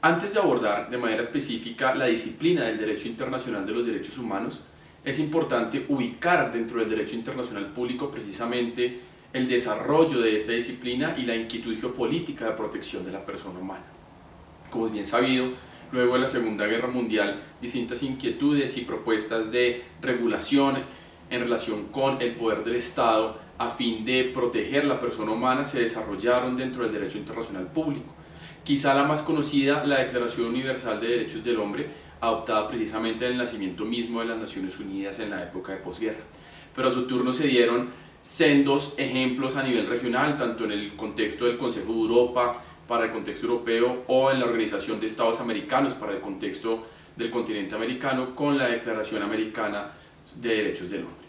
Antes de abordar de manera específica la disciplina del derecho internacional de los derechos humanos, es importante ubicar dentro del derecho internacional público precisamente el desarrollo de esta disciplina y la inquietud geopolítica de protección de la persona humana. Como es bien sabido, luego de la Segunda Guerra Mundial, distintas inquietudes y propuestas de regulación en relación con el poder del Estado a fin de proteger la persona humana se desarrollaron dentro del derecho internacional público. Quizá la más conocida, la Declaración Universal de Derechos del Hombre, adoptada precisamente en el nacimiento mismo de las Naciones Unidas en la época de posguerra. Pero a su turno se dieron sendos ejemplos a nivel regional, tanto en el contexto del Consejo de Europa, para el contexto europeo, o en la Organización de Estados Americanos para el contexto del continente americano, con la Declaración Americana de Derechos del Hombre.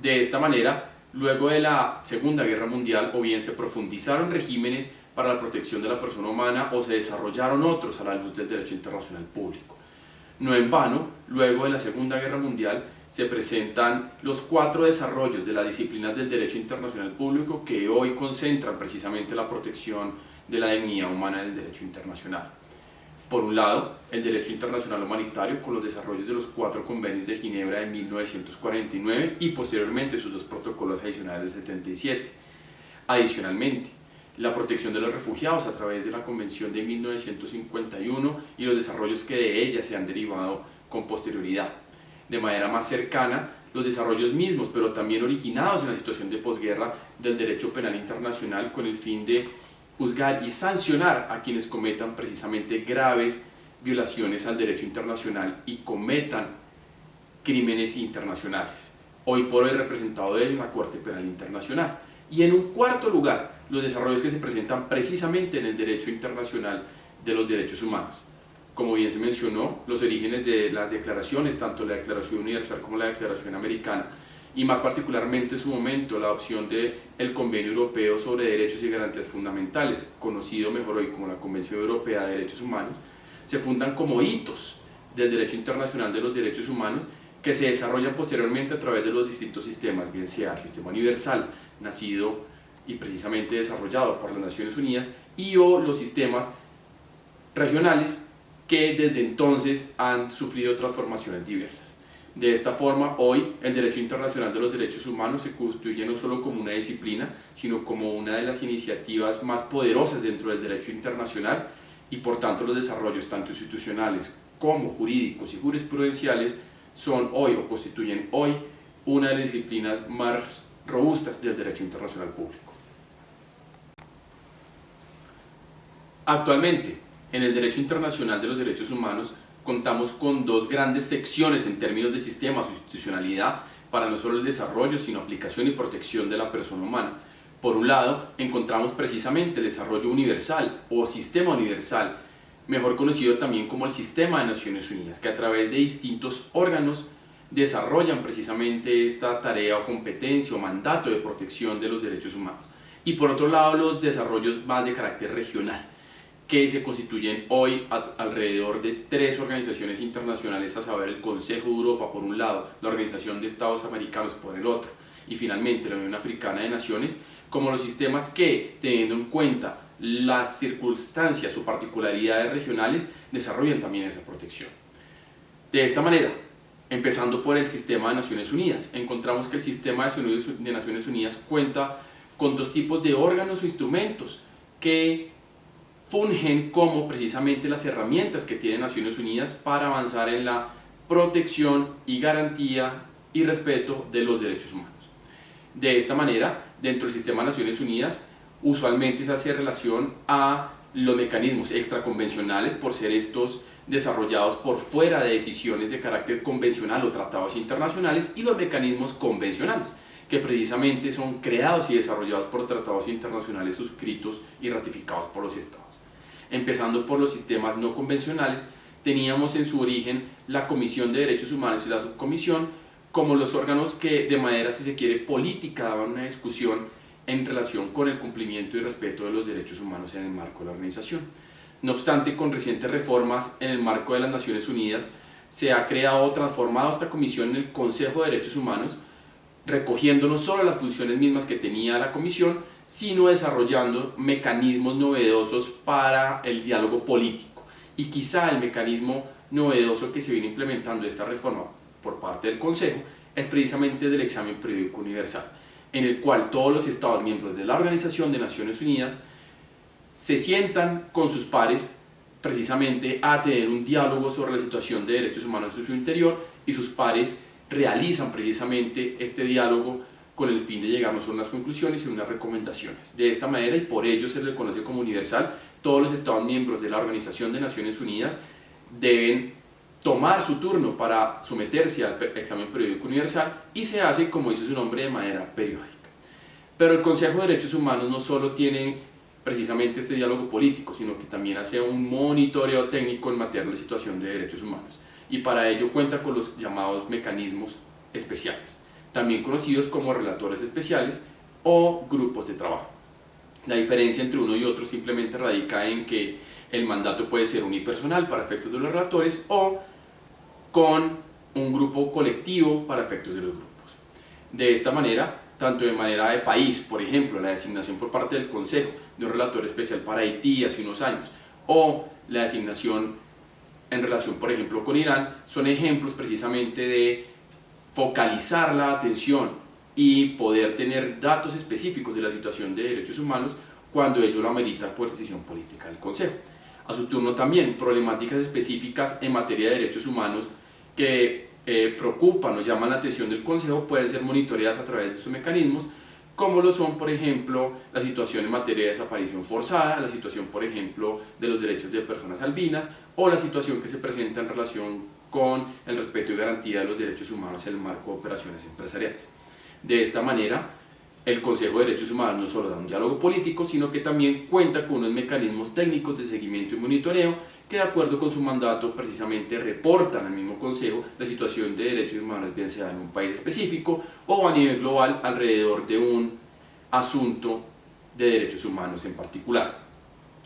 De esta manera, luego de la Segunda Guerra Mundial, o bien se profundizaron regímenes para la protección de la persona humana o se desarrollaron otros a la luz del derecho internacional público. No en vano, luego de la Segunda Guerra Mundial, se presentan los 4 desarrollos de las disciplinas del derecho internacional público que hoy concentran precisamente la protección de la dignidad humana en el derecho internacional. Por un lado, el derecho internacional humanitario con los desarrollos de los 4 convenios de Ginebra de 1949 y posteriormente sus 2 protocolos adicionales del 77. Adicionalmente, la protección de los refugiados a través de la Convención de 1951 y los desarrollos que de ella se han derivado con posterioridad. De manera más cercana, los desarrollos mismos, pero también originados en la situación de posguerra del derecho penal internacional con el fin de juzgar y sancionar a quienes cometan precisamente graves violaciones al derecho internacional y cometan crímenes internacionales, hoy por hoy representado en la Corte Penal Internacional. Y en un cuarto lugar, los desarrollos que se presentan precisamente en el derecho internacional de los derechos humanos. Como bien se mencionó, los orígenes de las declaraciones, tanto la Declaración Universal como la Declaración Americana, y más particularmente en su momento la adopción del Convenio Europeo sobre Derechos y Garantías Fundamentales, conocido mejor hoy como la Convención Europea de Derechos Humanos, se fundan como hitos del derecho internacional de los derechos humanos que se desarrollan posteriormente a través de los distintos sistemas, bien sea el sistema universal, nacido y precisamente desarrollado por las Naciones Unidas, y o los sistemas regionales que desde entonces han sufrido transformaciones diversas. De esta forma, hoy el derecho internacional de los derechos humanos se constituye no solo como una disciplina, sino como una de las iniciativas más poderosas dentro del derecho internacional, y por tanto los desarrollos tanto institucionales como jurídicos y jurisprudenciales son hoy o constituyen hoy una de las disciplinas más robustas del derecho internacional público. Actualmente, en el derecho internacional de los derechos humanos contamos con 2 grandes secciones en términos de sistemas o institucionalidad para no solo el desarrollo, sino aplicación y protección de la persona humana. Por un lado, encontramos precisamente el desarrollo universal o sistema universal, mejor conocido también como el Sistema de Naciones Unidas, que a través de distintos órganos desarrollan precisamente esta tarea o competencia o mandato de protección de los derechos humanos. Y por otro lado, los desarrollos más de carácter regional, que se constituyen hoy alrededor de 3 organizaciones internacionales, a saber el Consejo de Europa por un lado, la Organización de Estados Americanos por el otro, y finalmente la Unión Africana de Naciones, como los sistemas que, teniendo en cuenta las circunstancias o particularidades regionales, desarrollan también esa protección. De esta manera, empezando por el Sistema de Naciones Unidas, encontramos que el Sistema de Naciones Unidas cuenta con 2 tipos de órganos o instrumentos que fungen como precisamente las herramientas que tiene Naciones Unidas para avanzar en la protección y garantía y respeto de los derechos humanos. De esta manera, dentro del sistema de Naciones Unidas, usualmente se hace relación a los mecanismos extraconvencionales, por ser estos desarrollados por fuera de decisiones de carácter convencional o tratados internacionales, y los mecanismos convencionales, que precisamente son creados y desarrollados por tratados internacionales suscritos y ratificados por los estados. Empezando por los sistemas no convencionales, teníamos en su origen la Comisión de Derechos Humanos y la Subcomisión como los órganos que de manera, si se quiere, política daban una discusión en relación con el cumplimiento y respeto de los derechos humanos en el marco de la organización. No obstante, con recientes reformas en el marco de las Naciones Unidas, se ha creado o transformado esta comisión en el Consejo de Derechos Humanos, recogiendo no solo las funciones mismas que tenía la comisión, sino desarrollando mecanismos novedosos para el diálogo político, y quizá el mecanismo novedoso que se viene implementando esta reforma por parte del Consejo es precisamente del examen periódico universal, en el cual todos los Estados miembros de la Organización de Naciones Unidas se sientan con sus pares precisamente a tener un diálogo sobre la situación de derechos humanos en su interior, y sus pares realizan precisamente este diálogo con el fin de llegar no solo a unas conclusiones sino a unas recomendaciones. De esta manera, y por ello se le conoce como universal, todos los Estados miembros de la Organización de Naciones Unidas deben tomar su turno para someterse al examen periódico universal, y se hace, como dice su nombre, de manera periódica. Pero el Consejo de Derechos Humanos no solo tiene precisamente este diálogo político, sino que también hace un monitoreo técnico en materia de la situación de derechos humanos, y para ello cuenta con los llamados mecanismos especiales, también conocidos como relatores especiales o grupos de trabajo. La diferencia entre uno y otro simplemente radica en que el mandato puede ser unipersonal para efectos de los relatores o con un grupo colectivo para efectos de los grupos. De esta manera, tanto de manera de país, por ejemplo, la designación por parte del Consejo de un relator especial para Haití hace unos años, o la designación en relación, por ejemplo, con Irán, son ejemplos precisamente de focalizar la atención y poder tener datos específicos de la situación de derechos humanos cuando ello lo amerita por decisión política del Consejo. A su turno también, problemáticas específicas en materia de derechos humanos que preocupan o llaman la atención del Consejo pueden ser monitoreadas a través de sus mecanismos, como lo son, por ejemplo, la situación en materia de desaparición forzada, la situación, por ejemplo, de los derechos de personas albinas, o la situación que se presenta en relación con el respeto y garantía de los derechos humanos en el marco de operaciones empresariales. De esta manera, el Consejo de Derechos Humanos no solo da un diálogo político, sino que también cuenta con unos mecanismos técnicos de seguimiento y monitoreo que, de acuerdo con su mandato, precisamente reportan al mismo Consejo la situación de derechos humanos, bien sea en un país específico o a nivel global alrededor de un asunto de derechos humanos en particular.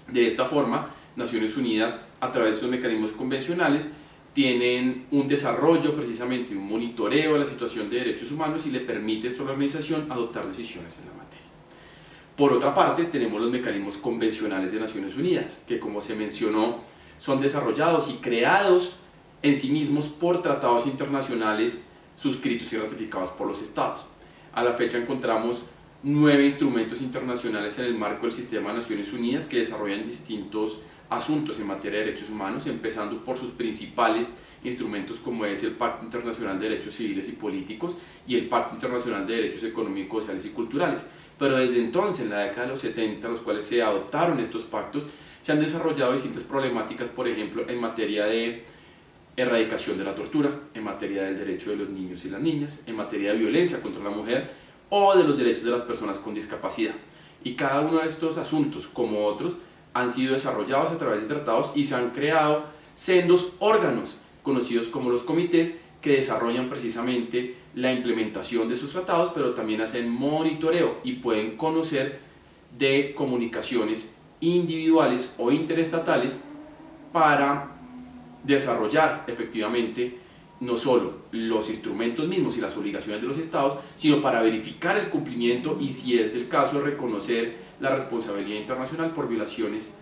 De esta forma, Naciones Unidas, a través de sus mecanismos convencionales, tienen un desarrollo, precisamente un monitoreo de la situación de derechos humanos, y le permite a esta organización adoptar decisiones en la materia. Por otra parte, tenemos los mecanismos convencionales de Naciones Unidas, que, como se mencionó, son desarrollados y creados en sí mismos por tratados internacionales suscritos y ratificados por los estados. A la fecha encontramos 9 instrumentos internacionales en el marco del sistema de Naciones Unidas que desarrollan distintos asuntos en materia de derechos humanos, empezando por sus principales instrumentos, como es el Pacto Internacional de Derechos Civiles y Políticos y el Pacto Internacional de Derechos Económicos, Sociales y Culturales. Pero desde entonces, en la década de los 70, los cuales se adoptaron estos pactos, se han desarrollado distintas problemáticas, por ejemplo, en materia de erradicación de la tortura, en materia del derecho de los niños y las niñas, en materia de violencia contra la mujer o de los derechos de las personas con discapacidad. Y cada uno de estos asuntos, como otros, han sido desarrollados a través de tratados, y se han creado sendos órganos conocidos como los comités, que desarrollan precisamente la implementación de sus tratados, pero también hacen monitoreo y pueden conocer de comunicaciones individuales o interestatales para desarrollar efectivamente no solo los instrumentos mismos y las obligaciones de los estados, sino para verificar el cumplimiento y, si es del caso, reconocer la responsabilidad internacional por violaciones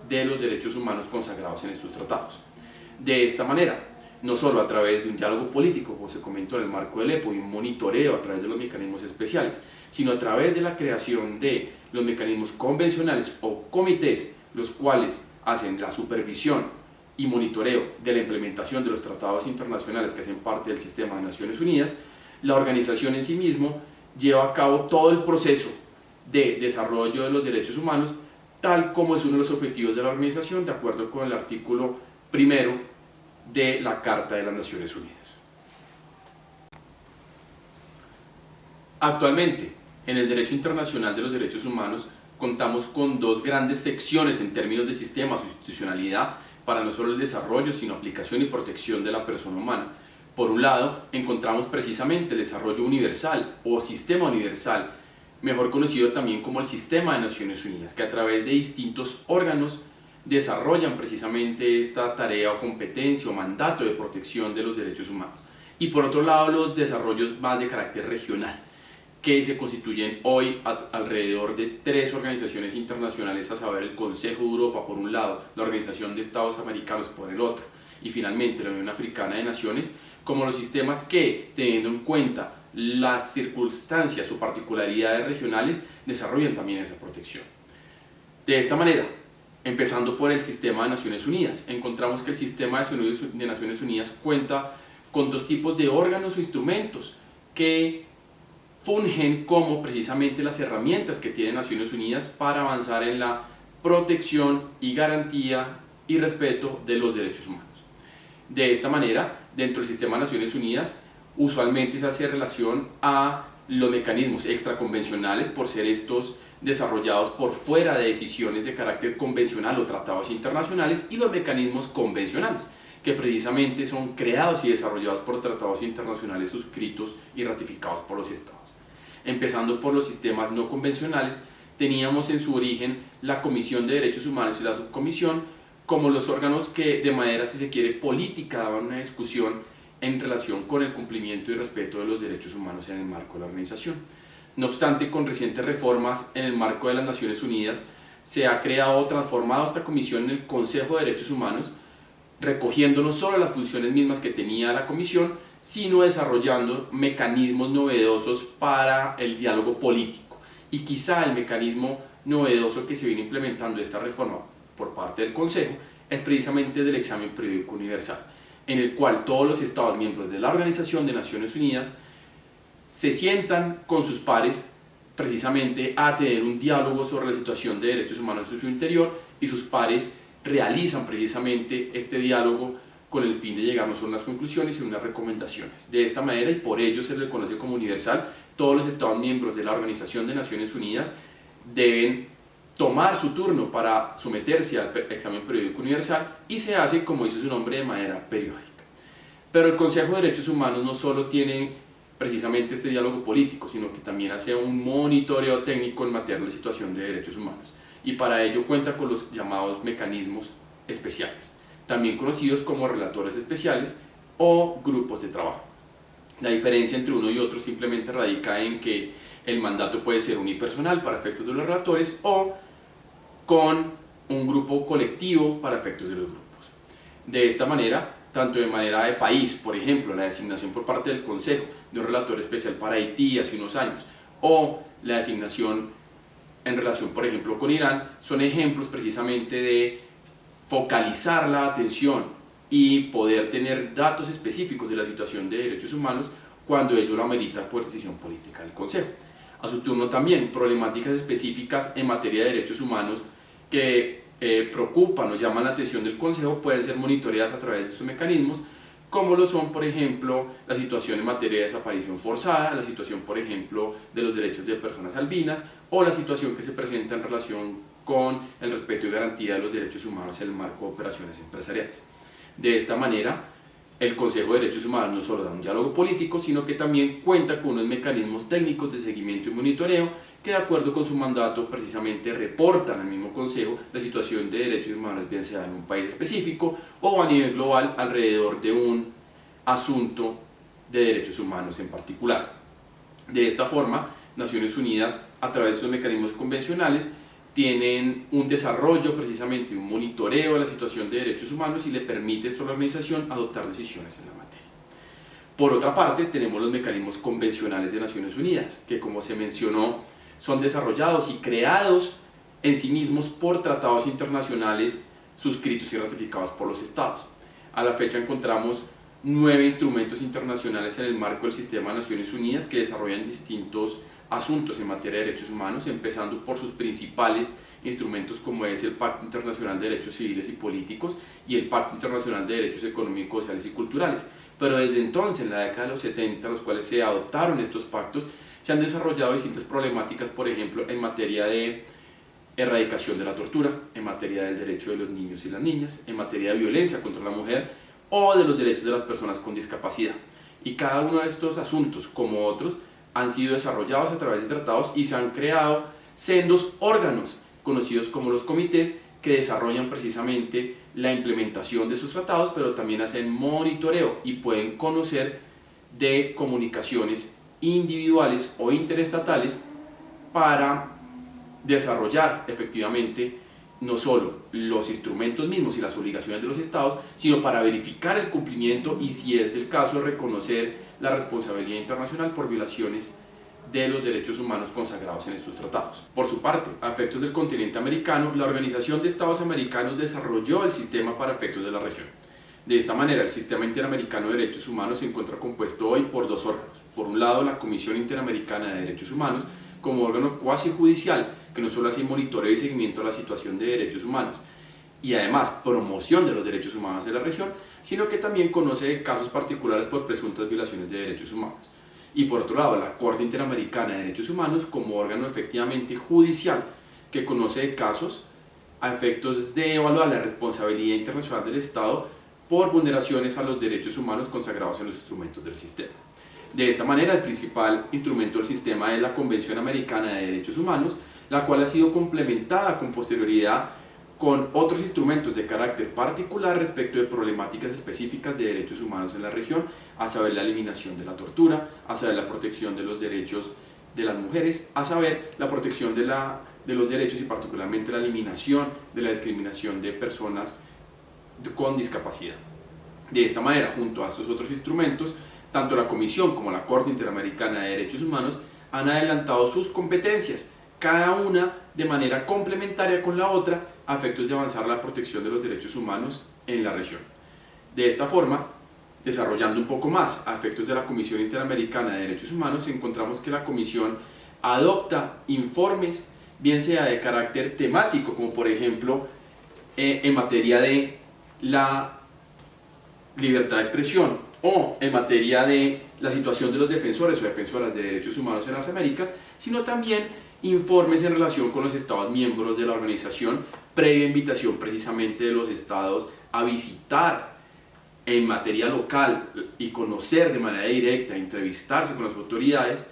de los derechos humanos consagrados en estos tratados. De esta manera, no solo a través de un diálogo político, como se comentó en el marco del EPO, y un monitoreo a través de los mecanismos especiales, sino a través de la creación de los mecanismos convencionales o comités, los cuales hacen la supervisión y monitoreo de la implementación de los tratados internacionales que hacen parte del sistema de Naciones Unidas. La organización en sí mismo lleva a cabo todo el proceso de desarrollo de los derechos humanos, tal como es uno de los objetivos de la organización, de acuerdo con el artículo 1 de la Carta de las Naciones Unidas. Actualmente, en el derecho internacional de los derechos humanos, contamos con dos grandes secciones en términos de sistemas o institucionalidad para no solo el desarrollo, sino aplicación y protección de la persona humana. Por un lado, encontramos precisamente el desarrollo universal o sistema universal, mejor conocido también como el Sistema de Naciones Unidas, que a través de distintos órganos desarrollan precisamente esta tarea o competencia o mandato de protección de los derechos humanos. Y por otro lado, los desarrollos más de carácter regional, que se constituyen hoy alrededor de 3 organizaciones internacionales, a saber el Consejo de Europa por un lado, la Organización de Estados Americanos por el otro, y finalmente la Unión Africana de Naciones, como los sistemas que, teniendo en cuenta las circunstancias o particularidades regionales, desarrollan también esa protección. De esta manera, empezando por el sistema de Naciones Unidas, encontramos que el sistema de Naciones Unidas cuenta con 2 tipos de órganos o instrumentos que fungen como precisamente las herramientas que tiene Naciones Unidas para avanzar en la protección y garantía y respeto de los derechos humanos. De esta manera, dentro del sistema de Naciones Unidas, usualmente se hace relación a los mecanismos extraconvencionales, por ser estos desarrollados por fuera de decisiones de carácter convencional o tratados internacionales, y los mecanismos convencionales, que precisamente son creados y desarrollados por tratados internacionales suscritos y ratificados por los estados. Empezando por los sistemas no convencionales, teníamos en su origen la Comisión de Derechos Humanos y la Subcomisión como los órganos que de manera, si se quiere, política daban una discusión en relación con el cumplimiento y respeto de los derechos humanos en el marco de la organización. No obstante, con recientes reformas en el marco de las Naciones Unidas, se ha creado o transformado esta comisión en el Consejo de Derechos Humanos, recogiendo no solo las funciones mismas que tenía la comisión, sino desarrollando mecanismos novedosos para el diálogo político. Y quizá el mecanismo novedoso que se viene implementando esta reforma por parte del Consejo es precisamente del examen periódico universal, en el cual todos los estados miembros de la Organización de Naciones Unidas se sientan con sus pares precisamente a tener un diálogo sobre la situación de derechos humanos en su interior, y sus pares realizan precisamente este diálogo con el fin de llegar no solo a unas conclusiones sino a unas recomendaciones. De esta manera, y por ello se le conoce como universal, todos los estados miembros de la Organización de Naciones Unidas deben tomar su turno para someterse al examen periódico universal, y se hace, como dice su nombre, de manera periódica. Pero el Consejo de Derechos Humanos no solo tiene precisamente este diálogo político, sino que también hace un monitoreo técnico en materia de situación de derechos humanos, y para ello cuenta con los llamados mecanismos especiales, también conocidos como relatores especiales o grupos de trabajo. La diferencia entre uno y otro simplemente radica en que el mandato puede ser unipersonal para efectos de los relatores o con un grupo colectivo para efectos de los grupos. De esta manera, tanto de manera de país, por ejemplo, la designación por parte del Consejo de un relator especial para Haití hace unos años, o la designación en relación, por ejemplo, con Irán, son ejemplos precisamente de focalizar la atención y poder tener datos específicos de la situación de derechos humanos cuando ello lo amerita por decisión política del Consejo. A su turno también, problemáticas específicas en materia de derechos humanos que preocupan o llaman la atención del Consejo pueden ser monitoreadas a través de sus mecanismos, como lo son, por ejemplo, la situación en materia de desaparición forzada, la situación, por ejemplo, de los derechos de personas albinas, o la situación que se presenta en relación con el respeto y garantía de los derechos humanos en el marco de operaciones empresariales. De esta manera, el Consejo de Derechos Humanos no solo da un diálogo político, sino que también cuenta con unos mecanismos técnicos de seguimiento y monitoreo que, de acuerdo con su mandato, precisamente reportan al mismo Consejo la situación de derechos humanos, bien sea en un país específico o a nivel global alrededor de un asunto de derechos humanos en particular. De esta forma, Naciones Unidas, a través de sus mecanismos convencionales, tienen un desarrollo, precisamente un monitoreo de la situación de derechos humanos, y le permite a esta organización adoptar decisiones en la materia. Por otra parte, tenemos los mecanismos convencionales de Naciones Unidas, que, como se mencionó, son desarrollados y creados en sí mismos por tratados internacionales suscritos y ratificados por los estados. A la fecha encontramos 9 instrumentos internacionales en el marco del sistema de Naciones Unidas que desarrollan distintos asuntos en materia de derechos humanos, empezando por sus principales instrumentos, como es el Pacto Internacional de Derechos Civiles y Políticos y el Pacto Internacional de Derechos Económicos, Sociales y Culturales. Pero desde entonces, en la década de los 70, los cuales se adoptaron estos pactos, se han desarrollado distintas problemáticas, por ejemplo, en materia de erradicación de la tortura, en materia del derecho de los niños y las niñas, en materia de violencia contra la mujer o de los derechos de las personas con discapacidad. Y cada uno de estos asuntos, como otros, han sido desarrollados a través de tratados, y se han creado sendos órganos conocidos como los comités, que desarrollan precisamente la implementación de sus tratados, pero también hacen monitoreo y pueden conocer de comunicaciones individuales o interestatales para desarrollar efectivamente no solo los instrumentos mismos y las obligaciones de los estados, sino para verificar el cumplimiento y, si es del caso, reconocer la responsabilidad internacional por violaciones de los derechos humanos consagrados en estos tratados. Por su parte, a efectos del continente americano, la Organización de Estados Americanos desarrolló el sistema para efectos de la región. De esta manera, el Sistema Interamericano de Derechos Humanos se encuentra compuesto hoy por dos órganos. Por un lado, la Comisión Interamericana de Derechos Humanos, como órgano cuasi judicial que no solo hace monitoreo y seguimiento a la situación de derechos humanos y además promoción de los derechos humanos de la región, sino que también conoce casos particulares por presuntas violaciones de derechos humanos. Y por otro lado, la Corte Interamericana de Derechos Humanos, como órgano efectivamente judicial que conoce casos a efectos de evaluar la responsabilidad internacional del Estado por vulneraciones a los derechos humanos consagrados en los instrumentos del sistema. De esta manera, el principal instrumento del sistema es la Convención Americana de Derechos Humanos, la cual ha sido complementada con posterioridad con otros instrumentos de carácter particular respecto de problemáticas específicas de derechos humanos en la región, a saber la eliminación de la tortura, a saber la protección de los derechos de las mujeres, a saber la protección de los derechos y particularmente la eliminación de la discriminación de personas con discapacidad. De esta manera, junto a estos otros instrumentos, tanto la Comisión como la Corte Interamericana de Derechos Humanos han adelantado sus competencias, cada una de manera complementaria con la otra, a efectos de avanzar la protección de los derechos humanos en la región. De esta forma, desarrollando un poco más a efectos de la Comisión Interamericana de Derechos Humanos, encontramos que la Comisión adopta informes, bien sea de carácter temático, como por ejemplo en materia de la libertad de expresión o en materia de la situación de los defensores o defensoras de derechos humanos en las Américas, sino también informes en relación con los estados miembros de la organización, previa invitación precisamente de los estados a visitar en materia local y conocer de manera directa, entrevistarse con las autoridades,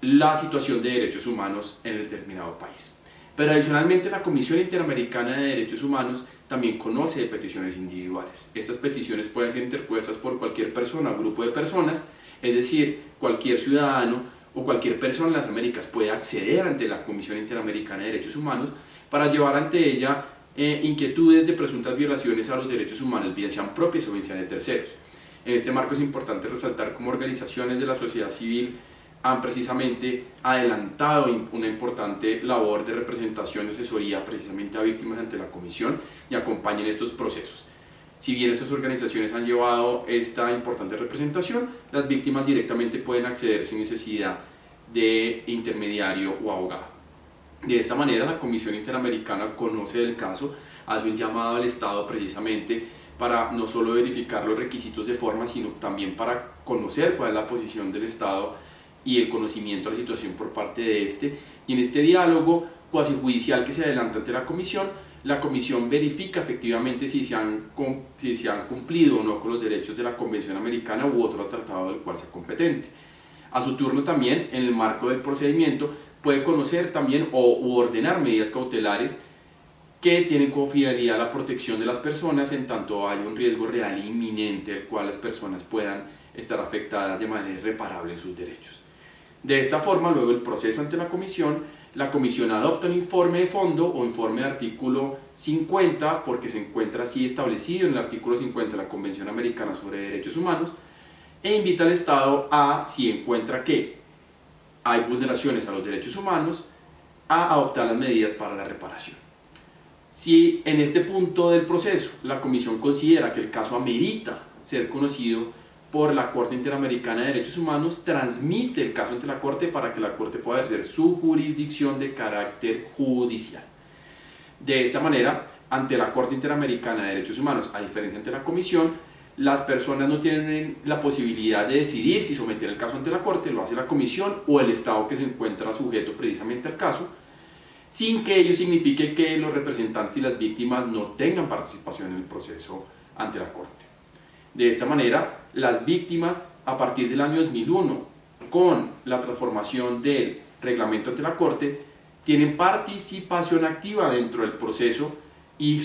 la situación de derechos humanos en el determinado país. Pero adicionalmente, la Comisión Interamericana de Derechos Humanos también conoce de peticiones individuales. Estas peticiones pueden ser interpuestas por cualquier persona o grupo de personas, es decir, cualquier ciudadano o cualquier persona en las Américas puede acceder ante la Comisión Interamericana de Derechos Humanos para llevar ante ella inquietudes de presuntas violaciones a los derechos humanos, bien sean propias o bien sean de terceros. En este marco es importante resaltar cómo organizaciones de la sociedad civil han precisamente adelantado una importante labor de representación y asesoría precisamente a víctimas ante la Comisión y acompañan estos procesos. Si bien estas organizaciones han llevado esta importante representación, las víctimas directamente pueden acceder sin necesidad de intermediario o abogado. De esta manera, la Comisión Interamericana conoce del caso, hace un llamado al Estado precisamente para no solo verificar los requisitos de forma, sino también para conocer cuál es la posición del Estado y el conocimiento de la situación por parte de este. Y en este diálogo cuasi judicial que se adelanta ante la Comisión verifica efectivamente si se han cumplido o no con los derechos de la Convención Americana u otro tratado del cual sea competente. A su turno también, en el marco del procedimiento, puede conocer también u ordenar medidas cautelares que tienen como finalidad la protección de las personas en tanto hay un riesgo real e inminente del cual las personas puedan estar afectadas de manera irreparable en sus derechos. De esta forma, luego el proceso ante la Comisión adopta un informe de fondo o informe de artículo 50, porque se encuentra así establecido en el artículo 50 de la Convención Americana sobre Derechos Humanos, e invita al Estado a, si encuentra que hay vulneraciones a los derechos humanos, a adoptar las medidas para la reparación. Si en este punto del proceso la Comisión considera que el caso amerita ser conocido por la Corte Interamericana de Derechos Humanos, transmite el caso ante la Corte para que la Corte pueda ejercer su jurisdicción de carácter judicial. De esta manera, ante la Corte Interamericana de Derechos Humanos, a diferencia ante la Comisión, las personas no tienen la posibilidad de decidir si someter el caso ante la Corte, lo hace la Comisión o el Estado que se encuentra sujeto precisamente al caso, sin que ello signifique que los representantes y las víctimas no tengan participación en el proceso ante la Corte. De esta manera, las víctimas, a partir del año 2001, con la transformación del reglamento ante la Corte, tienen participación activa dentro del proceso y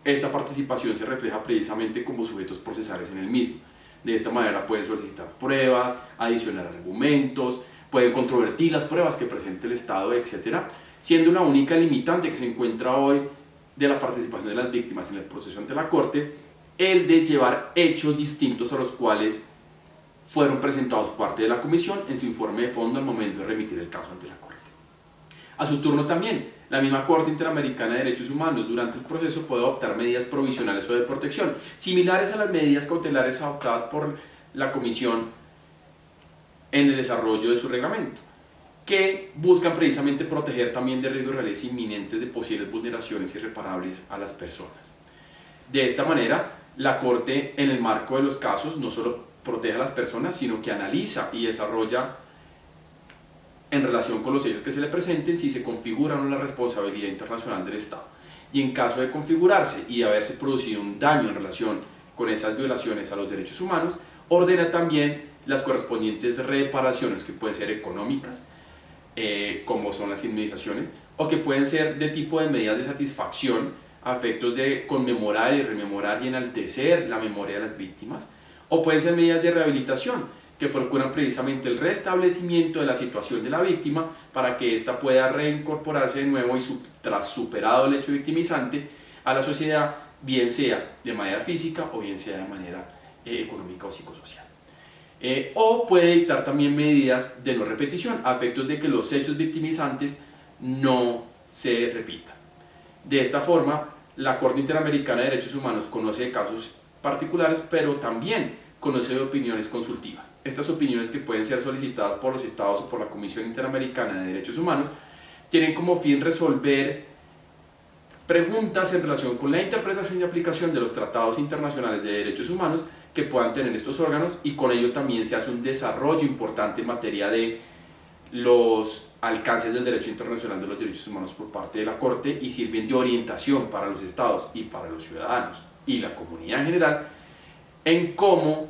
esta participación se refleja precisamente como sujetos procesales en el mismo. De esta manera pueden solicitar pruebas, adicionar argumentos, pueden controvertir las pruebas que presente el Estado, etc., siendo una única limitante que se encuentra hoy de la participación de las víctimas en el proceso ante la Corte el de llevar hechos distintos a los cuales fueron presentados por parte de la Comisión en su informe de fondo al momento de remitir el caso ante la Corte. A su turno también, la misma Corte Interamericana de Derechos Humanos durante el proceso puede adoptar medidas provisionales o de protección, similares a las medidas cautelares adoptadas por la Comisión en el desarrollo de su reglamento, que buscan precisamente proteger también de riesgos reales inminentes de posibles vulneraciones irreparables a las personas. De esta manera, la Corte, en el marco de los casos, no solo protege a las personas, sino que analiza y desarrolla en relación con los hechos que se le presenten si se configura o no la responsabilidad internacional del Estado. Y en caso de configurarse y haberse producido un daño en relación con esas violaciones a los derechos humanos, ordena también las correspondientes reparaciones, que pueden ser económicas, como son las indemnizaciones, o que pueden ser de tipo de medidas de satisfacción a efectos de conmemorar y rememorar y enaltecer la memoria de las víctimas, o pueden ser medidas de rehabilitación que procuran precisamente el restablecimiento de la situación de la víctima para que ésta pueda reincorporarse de nuevo y tras superado el hecho victimizante a la sociedad, bien sea de manera física o bien sea de manera económica o psicosocial. O puede dictar también medidas de no repetición a efectos de que los hechos victimizantes no se repitan. De esta forma, la Corte Interamericana de Derechos Humanos conoce de casos particulares, pero también conoce de opiniones consultivas. Estas opiniones, que pueden ser solicitadas por los estados o por la Comisión Interamericana de Derechos Humanos, tienen como fin resolver preguntas en relación con la interpretación y aplicación de los tratados internacionales de derechos humanos que puedan tener estos órganos, y con ello también se hace un desarrollo importante en materia de los alcances del derecho internacional de los derechos humanos por parte de la Corte, y sirven de orientación para los estados y para los ciudadanos y la comunidad en general en cómo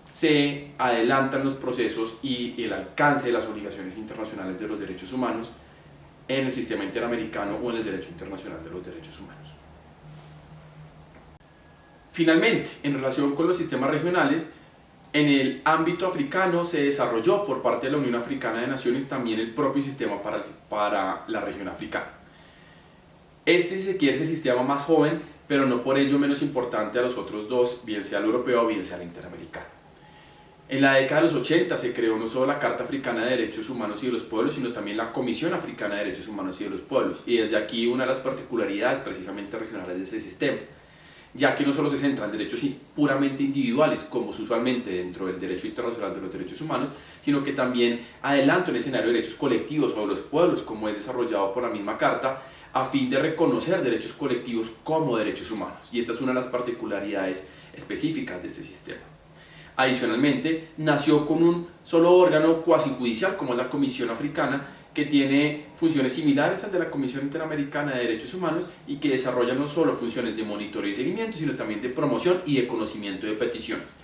se adelantan los procesos y el alcance de las obligaciones internacionales de los derechos humanos en el sistema interamericano o en el derecho internacional de los derechos humanos. Finalmente, en relación con los sistemas regionales, en el ámbito africano se desarrolló por parte de la Unión Africana de Naciones también el propio sistema para la región africana. Este, si se quiere, es el sistema más joven, pero no por ello menos importante a los otros dos, bien sea el europeo o bien sea el interamericano. En la década de los 80 se creó no solo la Carta Africana de Derechos Humanos y de los Pueblos, sino también la Comisión Africana de Derechos Humanos y de los Pueblos, y desde aquí una de las particularidades precisamente regionales de ese sistema, ya que no solo se centra en derechos puramente individuales, como es usualmente dentro del derecho internacional de los derechos humanos, sino que también adelanta un escenario de derechos colectivos o de los pueblos, como es desarrollado por la misma Carta, a fin de reconocer derechos colectivos como derechos humanos, y esta es una de las particularidades específicas de este sistema. Adicionalmente, nació con un solo órgano cuasi judicial, como es la Comisión Africana, que tiene funciones similares al de la Comisión Interamericana de Derechos Humanos y que desarrolla no solo funciones de monitoreo y seguimiento, sino también de promoción y de conocimiento de peticiones,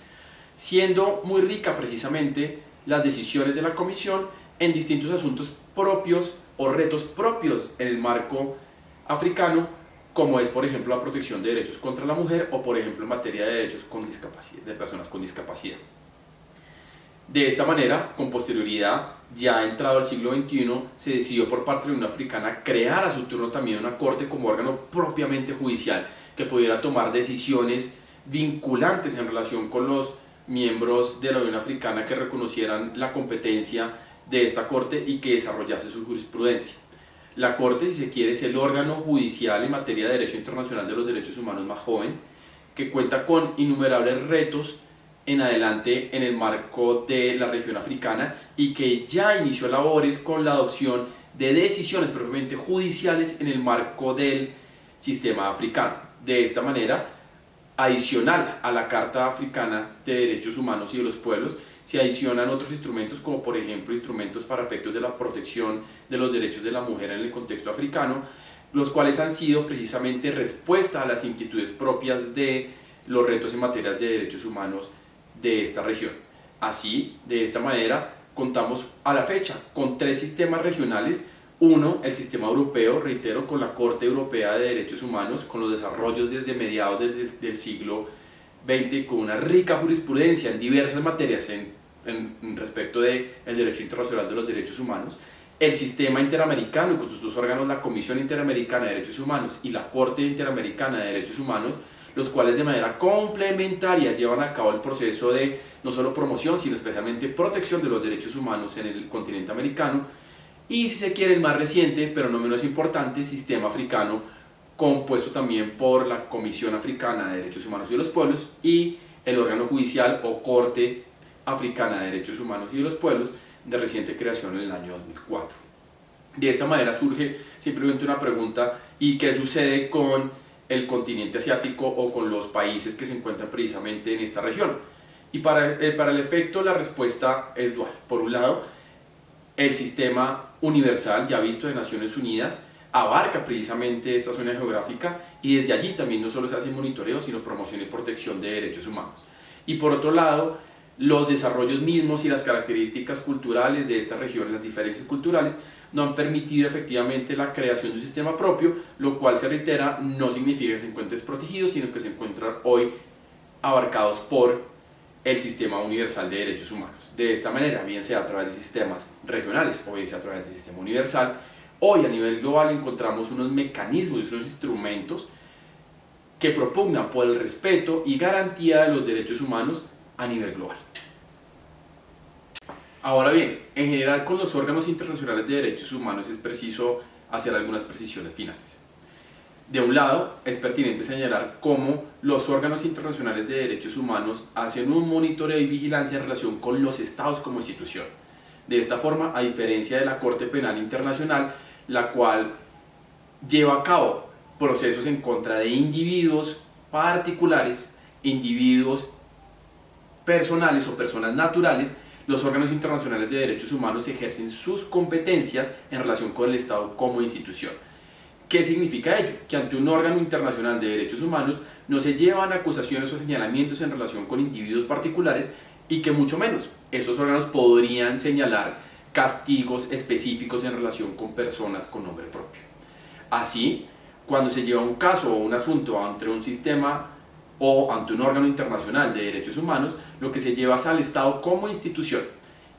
siendo muy rica precisamente las decisiones de la Comisión en distintos asuntos propios o retos propios en el marco africano, como es por ejemplo la protección de derechos contra la mujer o por ejemplo en materia de derechos con discapacidad, de personas con discapacidad. De esta manera, con posterioridad, ya entrado el siglo XXI, se decidió por parte de la Unión Africana crear a su turno también una corte como órgano propiamente judicial que pudiera tomar decisiones vinculantes en relación con los miembros de la Unión Africana que reconocieran la competencia de esta corte y que desarrollase su jurisprudencia. La Corte, si se quiere, es el órgano judicial en materia de derecho internacional de los derechos humanos más joven, que cuenta con innumerables retos en adelante en el marco de la región africana y que ya inició labores con la adopción de decisiones propiamente judiciales en el marco del sistema africano. De esta manera, adicional a la Carta Africana de Derechos Humanos y de los Pueblos, se adicionan otros instrumentos, como por ejemplo instrumentos para efectos de la protección de los derechos de la mujer en el contexto africano, los cuales han sido precisamente respuesta a las inquietudes propias de los retos en materia de derechos humanos de esta región. Así, de esta manera, contamos a la fecha con 3 sistemas regionales. Uno, el sistema europeo, reitero, con la Corte Europea de Derechos Humanos, con los desarrollos desde mediados del siglo XX con una rica jurisprudencia en diversas materias en respecto del derecho internacional de los derechos humanos, el sistema interamericano con sus dos órganos, la Comisión Interamericana de Derechos Humanos y la Corte Interamericana de Derechos Humanos, los cuales de manera complementaria llevan a cabo el proceso de no solo promoción, sino especialmente protección de los derechos humanos en el continente americano, y si se quiere el más reciente, pero no menos importante, sistema africano, compuesto también por la Comisión Africana de Derechos Humanos y de los Pueblos y el órgano judicial o Corte Africana de Derechos Humanos y de los Pueblos, de reciente creación en el año 2004. De esta manera surge simplemente una pregunta: ¿y qué sucede con el continente asiático o con los países que se encuentran precisamente en esta región? Y para el efecto la respuesta es dual. Por un lado, el sistema universal ya visto de Naciones Unidas abarca precisamente esta zona geográfica y desde allí también no solo se hace monitoreo, sino promoción y protección de derechos humanos. Y por otro lado, los desarrollos mismos y las características culturales de esta región, las diferencias culturales, no han permitido efectivamente la creación de un sistema propio, lo cual, se reitera, no significa que se encuentren desprotegidos, sino que se encuentran hoy abarcados por el sistema universal de derechos humanos. De esta manera, bien sea a través de sistemas regionales o bien sea a través del sistema universal, hoy a nivel global encontramos unos mecanismos y unos instrumentos que propugnan por el respeto y garantía de los derechos humanos a nivel global. Ahora bien, en general con los órganos internacionales de derechos humanos es preciso hacer algunas precisiones finales. De un lado, es pertinente señalar cómo los órganos internacionales de derechos humanos hacen un monitoreo y vigilancia en relación con los estados como institución. De esta forma, a diferencia de la Corte Penal Internacional, la cual lleva a cabo procesos en contra de individuos particulares, individuos personales o personas naturales, los órganos internacionales de derechos humanos ejercen sus competencias en relación con el Estado como institución. ¿Qué significa ello? Que ante un órgano internacional de derechos humanos no se llevan acusaciones o señalamientos en relación con individuos particulares y que mucho menos esos órganos podrían señalar castigos específicos en relación con personas con nombre propio. Así, cuando se lleva un caso o un asunto ante un sistema o ante un órgano internacional de derechos humanos, lo que se lleva es al Estado como institución,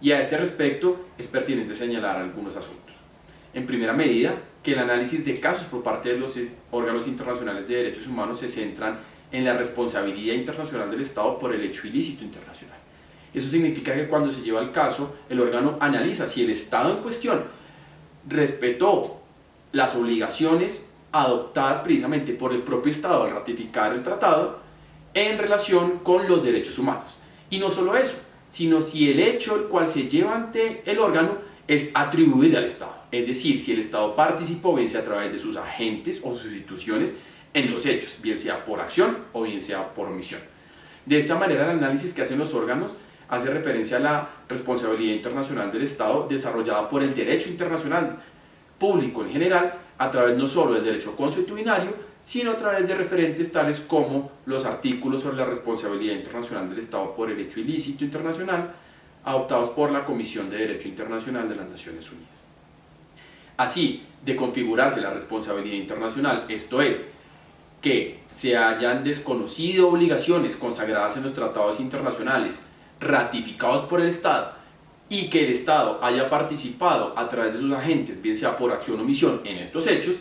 y a este respecto es pertinente señalar algunos asuntos. En primera medida, que el análisis de casos por parte de los órganos internacionales de derechos humanos se centran en la responsabilidad internacional del Estado por el hecho ilícito internacional. Eso significa que cuando se lleva el caso, el órgano analiza si el Estado en cuestión respetó las obligaciones adoptadas precisamente por el propio Estado al ratificar el tratado en relación con los derechos humanos. Y no solo eso, sino si el hecho el cual se lleva ante el órgano es atribuible al Estado, es decir, si el Estado participó, bien sea a través de sus agentes o sus instituciones, en los hechos, bien sea por acción o bien sea por omisión. De esta manera, el análisis que hacen los órganos hace referencia a la responsabilidad internacional del Estado desarrollada por el derecho internacional público en general, a través no solo del derecho consuetudinario, sino a través de referentes tales como los artículos sobre la responsabilidad internacional del Estado por el hecho ilícito internacional, adoptados por la Comisión de Derecho Internacional de las Naciones Unidas. Así, de configurarse la responsabilidad internacional, esto es, que se hayan desconocido obligaciones consagradas en los tratados internacionales ratificados por el Estado y que el Estado haya participado a través de sus agentes, bien sea por acción o omisión, en estos hechos,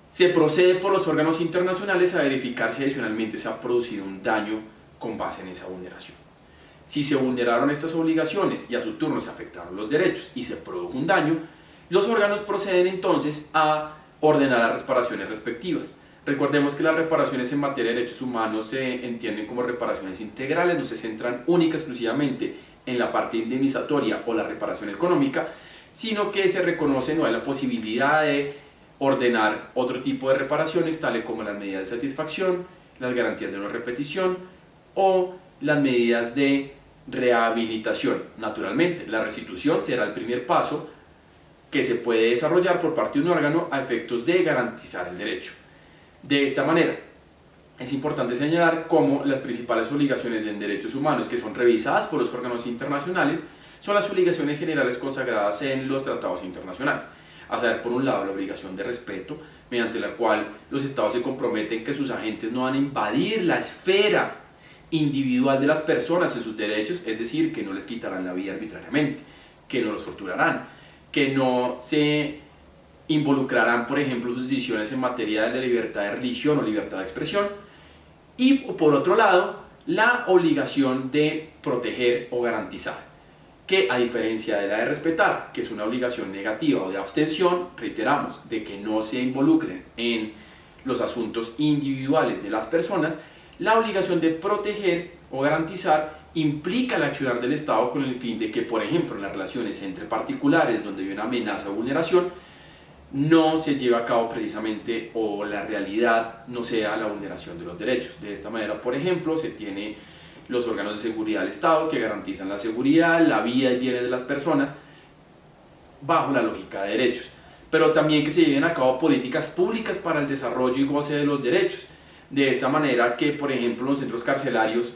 se procede por los órganos internacionales a verificar si adicionalmente se ha producido un daño con base en esa vulneración. Si se vulneraron estas obligaciones y a su turno se afectaron los derechos y se produjo un daño, los órganos proceden entonces a ordenar las reparaciones respectivas. Recordemos que las reparaciones en materia de derechos humanos se entienden como reparaciones integrales, no se centran única y exclusivamente en la parte indemnizatoria o la reparación económica, sino que se reconoce no hay la posibilidad de ordenar otro tipo de reparaciones, tales como las medidas de satisfacción, las garantías de no repetición o las medidas de rehabilitación. Naturalmente, la restitución será el primer paso que se puede desarrollar por parte de un órgano a efectos de garantizar el derecho. De esta manera, es importante señalar cómo las principales obligaciones en derechos humanos que son revisadas por los órganos internacionales son las obligaciones generales consagradas en los tratados internacionales. a saber, por un lado, la obligación de respeto, mediante la cual los estados se comprometen que sus agentes no van a invadir la esfera individual de las personas en sus derechos, es decir, que no les quitarán la vida arbitrariamente, que no los torturarán, que no se involucrarán, por ejemplo, sus decisiones en materia de libertad de religión o libertad de expresión, y por otro lado, la obligación de proteger o garantizar, que a diferencia de la de respetar, que es una obligación negativa o de abstención, reiteramos, de que no se involucren en los asuntos individuales de las personas, la obligación de proteger o garantizar implica el accionar del Estado con el fin de que, por ejemplo, en las relaciones entre particulares donde hay una amenaza o vulneración, no se lleve a cabo precisamente o la realidad no sea la vulneración de los derechos. De esta manera, por ejemplo, se tiene los órganos de seguridad del Estado que garantizan la seguridad, la vida y bienes de las personas bajo la lógica de derechos, pero también que se lleven a cabo políticas públicas para el desarrollo y goce de los derechos. De esta manera que, por ejemplo, en los centros carcelarios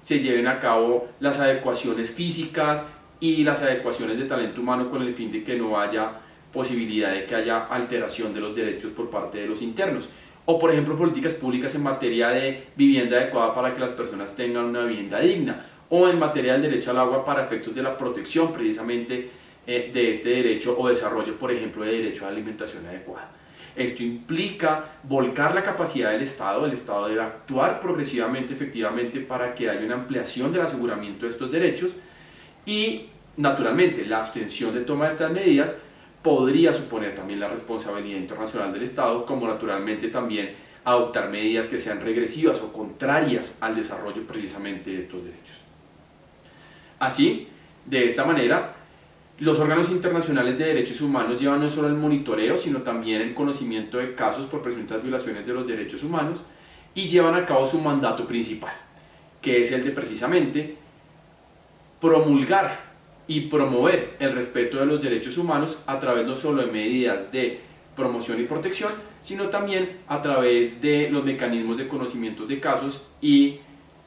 se lleven a cabo las adecuaciones físicas y las adecuaciones de talento humano con el fin de que no haya posibilidad de que haya alteración de los derechos por parte de los internos. O, por ejemplo, políticas públicas en materia de vivienda adecuada para que las personas tengan una vivienda digna, o en materia del derecho al agua para efectos de la protección precisamente de este derecho o desarrollo, por ejemplo, de derecho a la alimentación adecuada. Esto implica volcar la capacidad del Estado. El Estado debe actuar progresivamente, efectivamente, para que haya una ampliación del aseguramiento de estos derechos y, naturalmente, la abstención de toma de estas medidas podría suponer también la responsabilidad internacional del Estado, como naturalmente también adoptar medidas que sean regresivas o contrarias al desarrollo precisamente de estos derechos. Así, de esta manera, los órganos internacionales de derechos humanos llevan no solo el monitoreo, sino también el conocimiento de casos por presuntas violaciones de los derechos humanos y llevan a cabo su mandato principal, que es el de precisamente promulgar y promover el respeto de los derechos humanos a través no solo de medidas de promoción y protección, sino también a través de los mecanismos de conocimientos de casos y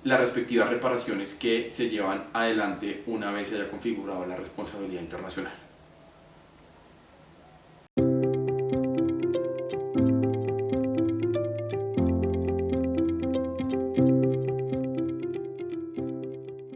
las respectivas reparaciones que se llevan adelante una vez se haya configurado la responsabilidad internacional.